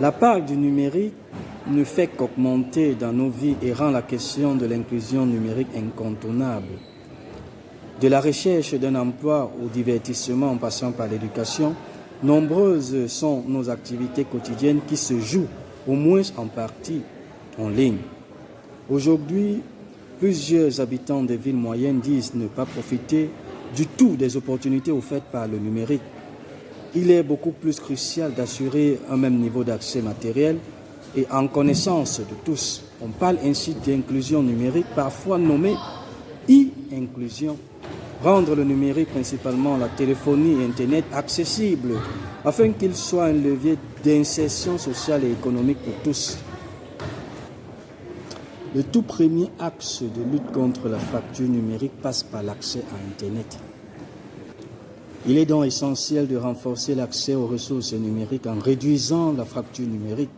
La part du numérique ne fait qu'augmenter dans nos vies et rend la question de l'inclusion numérique incontournable. De la recherche d'un emploi au divertissement en passant par l'éducation, nombreuses sont nos activités quotidiennes qui se jouent, au moins en partie, en ligne. Aujourd'hui, plusieurs habitants des villes moyennes disent ne pas profiter du tout des opportunités offertes par le numérique. Il est beaucoup plus crucial d'assurer un même niveau d'accès matériel et en connaissance de tous. On parle ainsi d'inclusion numérique, parfois nommée e-inclusion. Rendre le numérique, principalement la téléphonie et Internet, accessible afin qu'il soit un levier d'insertion sociale et économique pour tous. Le tout premier axe de lutte contre la fracture numérique passe par l'accès à Internet. Il est donc essentiel de renforcer l'accès aux ressources numériques en réduisant la fracture numérique.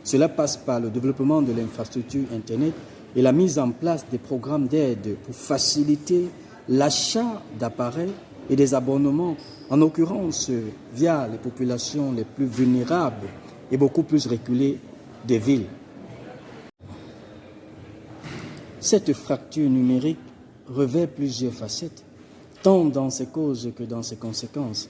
Cela passe par le développement de l'infrastructure Internet et la mise en place des programmes d'aide pour faciliter l'achat d'appareils et des abonnements, en l'occurrence via les populations les plus vulnérables et beaucoup plus reculées des villes. Cette fracture numérique revêt plusieurs facettes, tant dans ses causes que dans ses conséquences.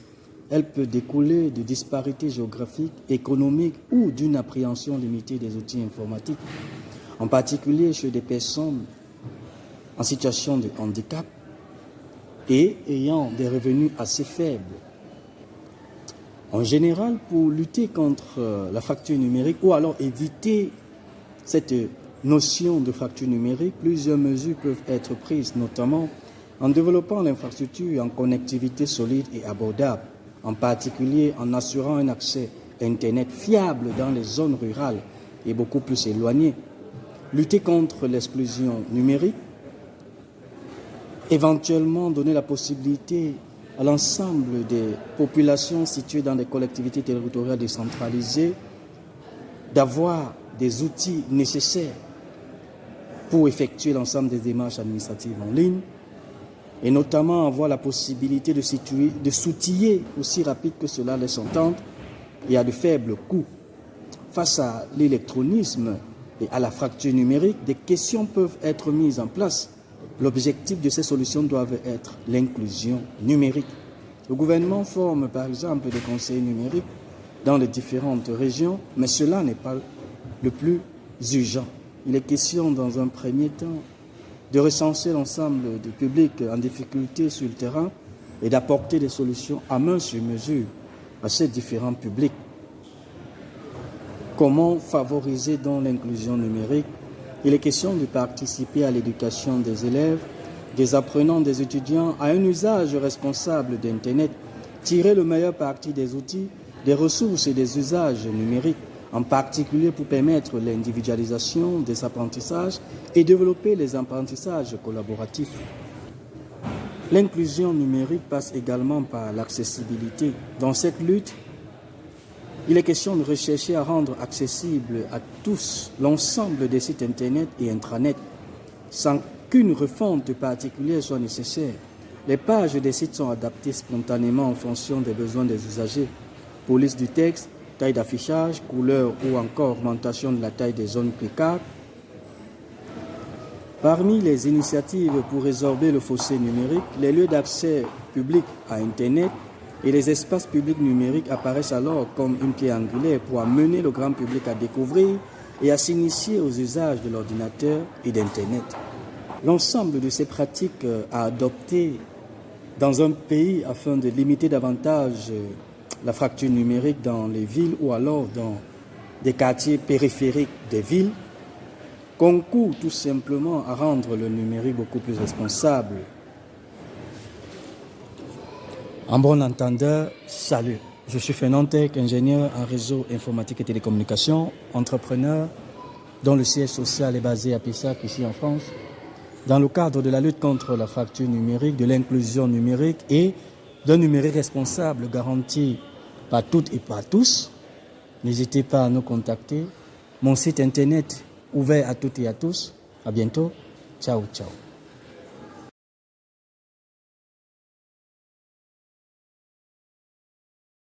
Elle peut découler de disparités géographiques, économiques ou d'une appréhension limitée des outils informatiques, en particulier chez des personnes en situation de handicap et ayant des revenus assez faibles. En général, pour lutter contre la fracture numérique ou alors éviter cette notion de fracture numérique, plusieurs mesures peuvent être prises, notamment en développant l'infrastructure en connectivité solide et abordable, en particulier en assurant un accès à Internet fiable dans les zones rurales et beaucoup plus éloignées. Lutter contre l'exclusion numérique, éventuellement donner la possibilité à l'ensemble des populations situées dans des collectivités territoriales décentralisées d'avoir des outils nécessaires pour effectuer l'ensemble des démarches administratives en ligne, et notamment avoir la possibilité de s'outiller aussi rapide que cela laisse entendre et à de faibles coûts. Face à l'électronisme et à la fracture numérique, des questions peuvent être mises en place. L'objectif de ces solutions doit être l'inclusion numérique. Le gouvernement forme par exemple des conseillers numériques dans les différentes régions, mais cela n'est pas le plus urgent. Il est question dans un premier temps de recenser l'ensemble du public en difficulté sur le terrain et d'apporter des solutions à main sur mesure à ces différents publics. Comment favoriser donc l'inclusion numérique? Il est question de participer à l'éducation des élèves, des apprenants, des étudiants à un usage responsable d'Internet, tirer le meilleur parti des outils, des ressources et des usages numériques, en particulier pour permettre l'individualisation des apprentissages et développer les apprentissages collaboratifs. L'inclusion numérique passe également par l'accessibilité. Dans cette lutte, il est question de rechercher à rendre accessible à tous l'ensemble des sites Internet et Intranet, sans qu'une refonte particulière soit nécessaire. Les pages des sites sont adaptées spontanément en fonction des besoins des usagers. Police du texte, taille d'affichage, couleur ou encore augmentation de la taille des zones cliquables. Parmi les initiatives pour résorber le fossé numérique, les lieux d'accès public à Internet et les espaces publics numériques apparaissent alors comme une pierre angulaire pour amener le grand public à découvrir et à s'initier aux usages de l'ordinateur et d'Internet. L'ensemble de ces pratiques à adopter dans un pays afin de limiter davantage la fracture numérique dans les villes ou alors dans des quartiers périphériques des villes concourt tout simplement à rendre le numérique beaucoup plus responsable. En bon entendeur, salut. Je suis Fernand Tech, ingénieur en réseau informatique et télécommunications, entrepreneur dont le siège social est basé à Pessac, ici en France. Dans le cadre de la lutte contre la fracture numérique, de l'inclusion numérique et d'un numérique responsable garanti par toutes et par tous, n'hésitez pas à nous contacter. Mon site internet ouvert à toutes et à tous. À bientôt. Ciao, ciao.